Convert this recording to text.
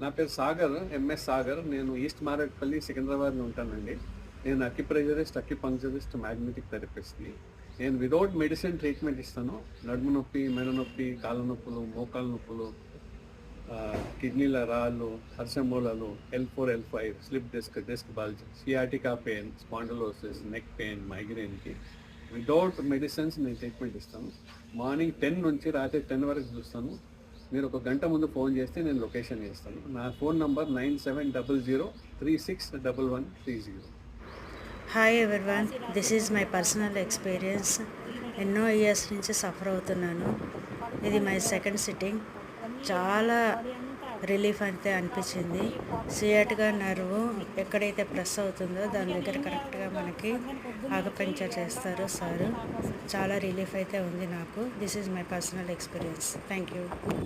నా పేరు సాగర్, ఎంఎస్ సాగర్. నేను ఈస్ట్ మారేట్పల్లి, సికింద్రాబాద్‌లో ఉంటానండి. నేను అక్యుప్రెషరిస్ట్, అక్యుపంక్చరిస్ట్, మ్యాగ్నెటిక్ థెరపిస్ట్‌ని. నేను వితౌట్ మెడిసిన్ ట్రీట్మెంట్ ఇస్తాను. నడుము నొప్పి, మెడ నొప్పి, కాళ్ళ నొప్పులు, మోకాళ్ళ నొప్పులు, కిడ్నీల రాళ్ళు, హర్షమూలలు, L4, L5, slip disc bulge, sciatica pain, spondylosis, neck pain, మైగ్రేన్‌కి వితౌట్ మెడిసిన్స్ నేను ట్రీట్మెంట్ ఇస్తాను. మార్నింగ్ 10 నుంచి రాత్రి 10 వరకు చూస్తాను. మీరు ఒక గంట ముందు ఫోన్ చేస్తే నేను లొకేషన్ చేస్తాను. నా phone number 9700361130. Hi everyone, this is my personal experience. ఎన్నో ఇయర్స్ నుంచి సఫర్ అవుతున్నాను. ఇది మై సెకండ్ సిట్టింగ్. చాలా రిలీఫ్ అయితే అనిపించింది. సియాటికా నర్వ్ ఎక్కడైతే ప్రెస్ అవుతుందో దాని దగ్గర కరెక్ట్గా మనకి ఆకుపంక్చర్ చేస్తారు సారు. చాలా రిలీఫ్ అయితే ఉంది నాకు. This is my personal experience. Thank you.